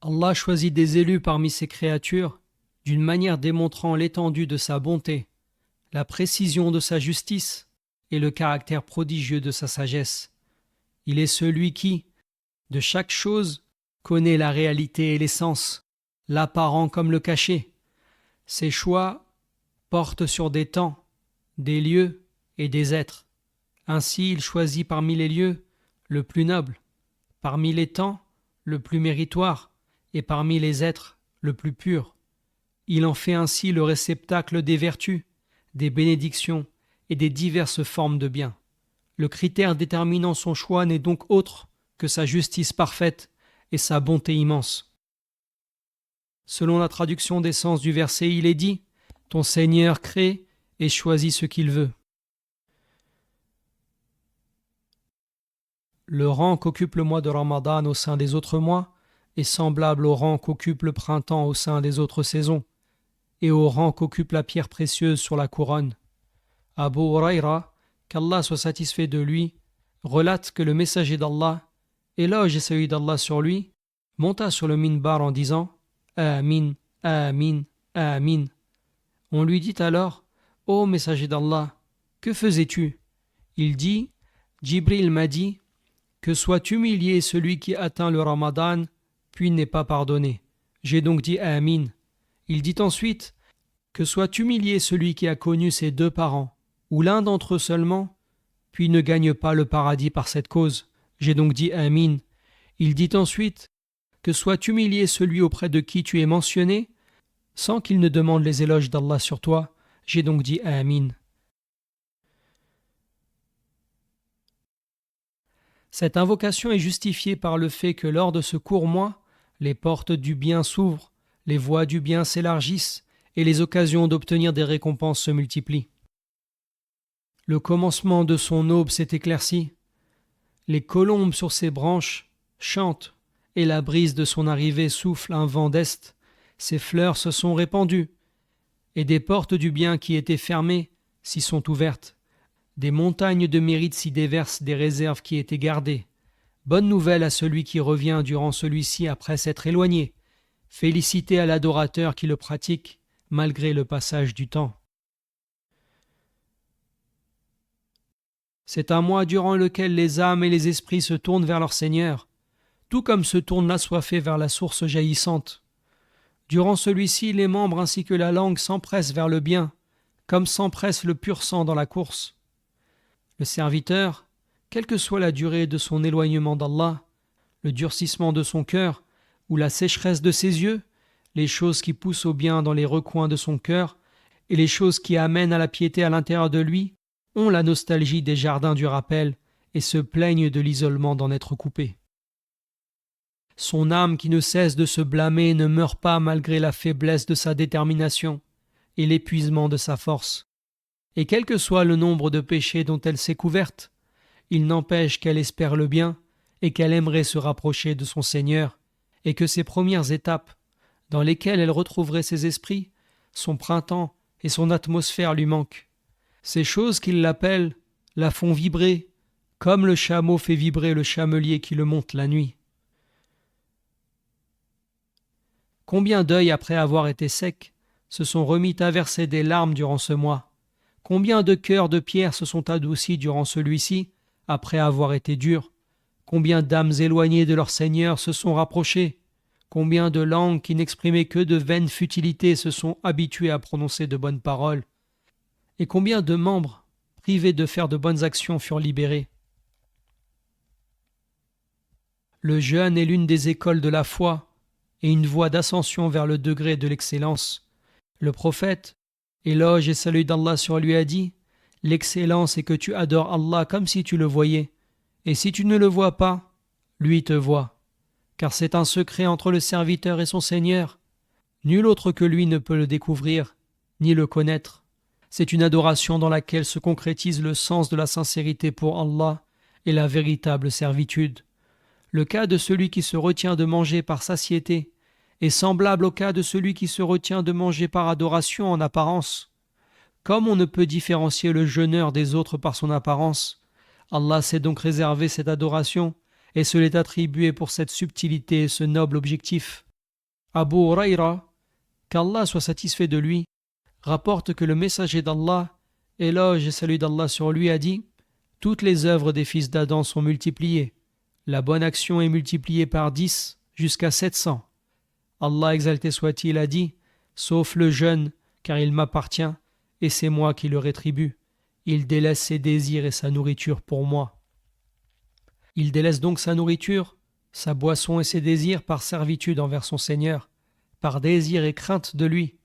Allah choisit des élus parmi ses créatures d'une manière démontrant l'étendue de sa bonté, la précision de sa justice et le caractère prodigieux de sa sagesse. Il est celui qui, de chaque chose, connaît la réalité et l'essence, l'apparent comme le caché. Ses choix portent sur des temps, des lieux et des êtres. Ainsi, il choisit parmi les lieux le plus noble, parmi les temps le plus méritoire et parmi les êtres le plus pur. Il en fait ainsi le réceptacle des vertus, des bénédictions et des diverses formes de bien. Le critère déterminant son choix n'est donc autre que sa justice parfaite et sa bonté immense. Selon la traduction des sens du verset, il est dit « Ton Seigneur crée et choisit ce qu'il veut ». Le rang qu'occupe le mois de Ramadan au sein des autres mois est semblable au rang qu'occupe le printemps au sein des autres saisons et au rang qu'occupe la pierre précieuse sur la couronne. Abu Huraira, qu'Allah soit satisfait de lui, relate que le messager d'Allah, éloge et salut d'Allah sur lui, monta sur le minbar en disant « Amin, Amin, Amin ». On lui dit alors « Ô messager d'Allah, que faisais-tu » Il dit « Jibril m'a dit « Que soit humilié celui qui atteint le Ramadan, puis n'est pas pardonné. » J'ai donc dit « Amin ». Il dit ensuite « Que soit humilié celui qui a connu ses deux parents, ou l'un d'entre eux seulement, puis ne gagne pas le paradis par cette cause. » J'ai donc dit « Amin ». Il dit ensuite « Que soit humilié celui auprès de qui tu es mentionné, sans qu'il ne demande les éloges d'Allah sur toi. » J'ai donc dit « Amin ». Cette invocation est justifiée par le fait que lors de ce court mois, les portes du bien s'ouvrent, les voies du bien s'élargissent et les occasions d'obtenir des récompenses se multiplient. Le commencement de son aube s'est éclairci, les colombes sur ses branches chantent et la brise de son arrivée souffle un vent d'est, ses fleurs se sont répandues et des portes du bien qui étaient fermées s'y sont ouvertes. Des montagnes de mérite s'y déversent des réserves qui étaient gardées. Bonne nouvelle à celui qui revient durant celui-ci après s'être éloigné. Félicité à l'adorateur qui le pratique malgré le passage du temps. C'est un mois durant lequel les âmes et les esprits se tournent vers leur Seigneur, tout comme se tourne l'assoiffé vers la source jaillissante. Durant celui-ci, les membres ainsi que la langue s'empressent vers le bien, comme s'empresse le pur sang dans la course. Le serviteur, quelle que soit la durée de son éloignement d'Allah, le durcissement de son cœur ou la sécheresse de ses yeux, les choses qui poussent au bien dans les recoins de son cœur et les choses qui amènent à la piété à l'intérieur de lui, ont la nostalgie des jardins du rappel et se plaignent de l'isolement d'en être coupés. Son âme qui ne cesse de se blâmer ne meurt pas malgré la faiblesse de sa détermination et l'épuisement de sa force. Et quel que soit le nombre de péchés dont elle s'est couverte, il n'empêche qu'elle espère le bien et qu'elle aimerait se rapprocher de son Seigneur, et que ses premières étapes, dans lesquelles elle retrouverait ses esprits, son printemps et son atmosphère lui manquent. Ces choses qu'il l'appelle la font vibrer, comme le chameau fait vibrer le chamelier qui le monte la nuit. Combien d'œils, après avoir été secs, se sont remis à verser des larmes durant ce mois? Combien de cœurs de pierre se sont adoucis durant celui-ci, après avoir été durs? Combien d'âmes éloignées de leur Seigneur se sont rapprochées? Combien de langues qui n'exprimaient que de vaines futilités se sont habituées à prononcer de bonnes paroles? Et combien de membres, privés de faire de bonnes actions, furent libérés? Le jeûne est l'une des écoles de la foi et une voie d'ascension vers le degré de l'excellence. Le prophète, éloge et salut d'Allah sur lui, a dit « L'excellence est que tu adores Allah comme si tu le voyais, et si tu ne le vois pas, lui te voit. Car c'est un secret entre le serviteur et son Seigneur. Nul autre que lui ne peut le découvrir, ni le connaître. C'est une adoration dans laquelle se concrétise le sens de la sincérité pour Allah et la véritable servitude. Le cas de celui qui se retient de manger par satiété est semblable au cas de celui qui se retient de manger par adoration en apparence. Comme on ne peut différencier le jeûneur des autres par son apparence, Allah s'est donc réservé cette adoration et se l'est attribuée pour cette subtilité et ce noble objectif. Abu Huraira, qu'Allah soit satisfait de lui, rapporte que le messager d'Allah, éloge et salut d'Allah sur lui, a dit: toutes les œuvres des fils d'Adam sont multipliées. La bonne action est multipliée par 10 jusqu'à 700. Allah exalté soit-il a dit: sauf le jeûne, car il m'appartient, et c'est moi qui le rétribue. Il délaisse ses désirs et sa nourriture pour moi. Il délaisse donc sa nourriture, sa boisson et ses désirs par servitude envers son Seigneur, par désir et crainte de lui.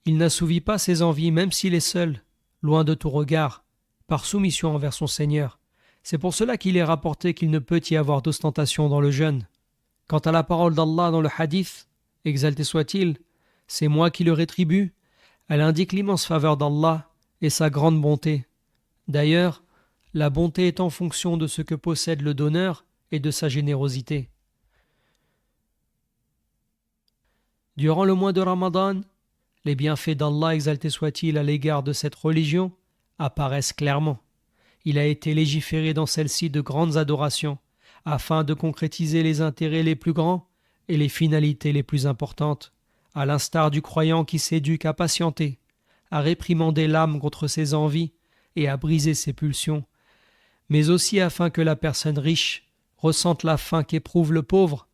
Il n'assouvit pas ses envies même s'il est seul, loin de tout regard, par soumission envers son Seigneur. C'est pour cela qu'il est rapporté qu'il ne peut y avoir d'ostentation dans le jeûne. Quant à la parole d'Allah dans le hadith, exalté soit-il, c'est moi qui le rétribue, elle indique l'immense faveur d'Allah et sa grande bonté. D'ailleurs, la bonté est en fonction de ce que possède le donneur et de sa générosité. Durant le mois de Ramadan, les bienfaits d'Allah exalté soit-il à l'égard de cette religion apparaissent clairement. Il a été légiféré dans celle-ci de grandes adorations, afin de concrétiser les intérêts les plus grands et les finalités les plus importantes, à l'instar du croyant qui s'éduque à patienter, à réprimander l'âme contre ses envies et à briser ses pulsions, mais aussi afin que la personne riche ressente la faim qu'éprouve le pauvre,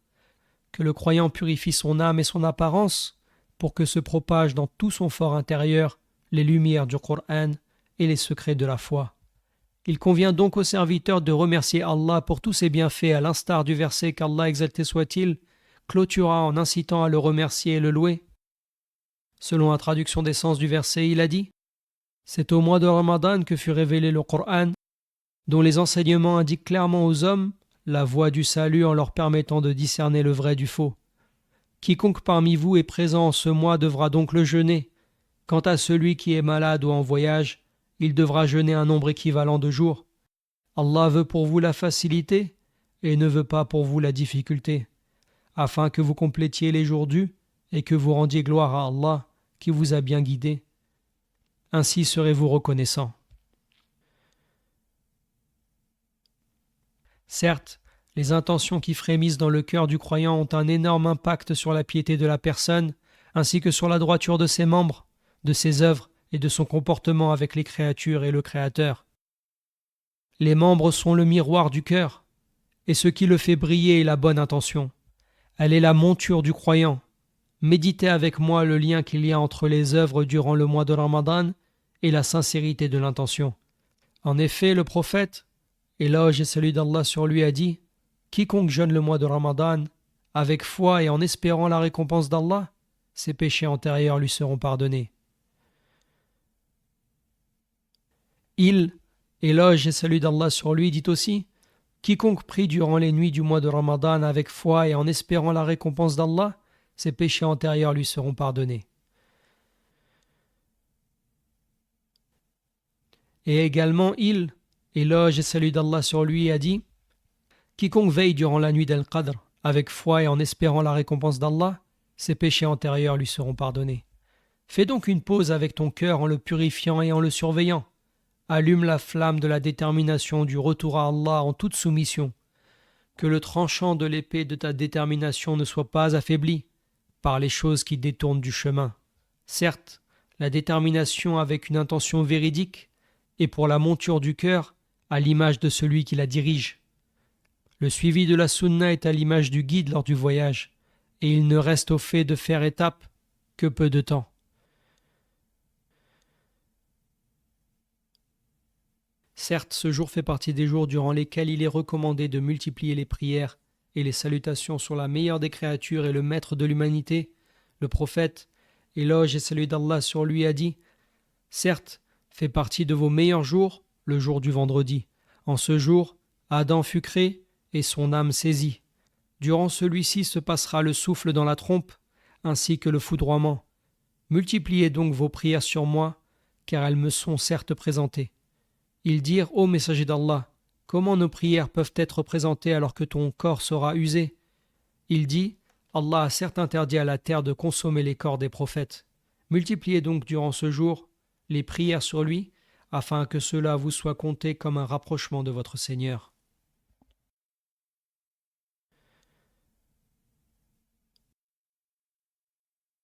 que le croyant purifie son âme et son apparence pour que se propagent dans tout son fort intérieur les lumières du Coran et les secrets de la foi. Il convient donc aux serviteurs de remercier Allah pour tous ses bienfaits à l'instar du verset qu'Allah exalté soit-il clôtura en incitant à le remercier et le louer. Selon la traduction des sens du verset, il a dit: c'est au mois de Ramadan que fut révélé le Coran, dont les enseignements indiquent clairement aux hommes la voie du salut en leur permettant de discerner le vrai du faux. Quiconque parmi vous est présent en ce mois devra donc le jeûner. Quant à celui qui est malade ou en voyage, il devra jeûner un nombre équivalent de jours. Allah veut pour vous la facilité et ne veut pas pour vous la difficulté, afin que vous complétiez les jours dus et que vous rendiez gloire à Allah qui vous a bien guidé. Ainsi serez-vous reconnaissant. Certes, les intentions qui frémissent dans le cœur du croyant ont un énorme impact sur la piété de la personne, ainsi que sur la droiture de ses membres, de ses œuvres et de son comportement avec les créatures et le Créateur. Les membres sont le miroir du cœur, et ce qui le fait briller est la bonne intention. Elle est la monture du croyant. Méditez avec moi le lien qu'il y a entre les œuvres durant le mois de Ramadan et la sincérité de l'intention. En effet, le prophète, éloge et salut d'Allah sur lui, a dit: quiconque jeûne le mois de Ramadan avec foi et en espérant la récompense d'Allah, ses péchés antérieurs lui seront pardonnés. Il, éloge et salut d'Allah sur lui, dit aussi: quiconque prie durant les nuits du mois de Ramadan avec foi et en espérant la récompense d'Allah, ses péchés antérieurs lui seront pardonnés. Et également il, éloge et salut d'Allah sur lui, a dit: quiconque veille durant la nuit d'Al-Qadr avec foi et en espérant la récompense d'Allah, ses péchés antérieurs lui seront pardonnés. Fais donc une pause avec ton cœur en le purifiant et en le surveillant. Allume la flamme de la détermination du retour à Allah en toute soumission. Que le tranchant de l'épée de ta détermination ne soit pas affaibli par les choses qui détournent du chemin. Certes, la détermination avec une intention véridique est pour la monture du cœur à l'image de celui qui la dirige. Le suivi de la sunna est à l'image du guide lors du voyage, et il ne reste au fait de faire étape que peu de temps. Certes, ce jour fait partie des jours durant lesquels il est recommandé de multiplier les prières et les salutations sur la meilleure des créatures et le maître de l'humanité. Le prophète, éloge et salut d'Allah sur lui, a dit: certes, fait partie de vos meilleurs jours le jour du vendredi. En ce jour, Adam fut créé et son âme saisie. Durant celui-ci se passera le souffle dans la trompe, ainsi que le foudroiement. Multipliez donc vos prières sur moi, car elles me sont certes présentées. Ils dirent: ô messager d'Allah, comment nos prières peuvent être présentées alors que ton corps sera usé? Il dit: Allah a certes interdit à la terre de consommer les corps des prophètes. Multipliez donc durant ce jour les prières sur lui, afin que cela vous soit compté comme un rapprochement de votre Seigneur.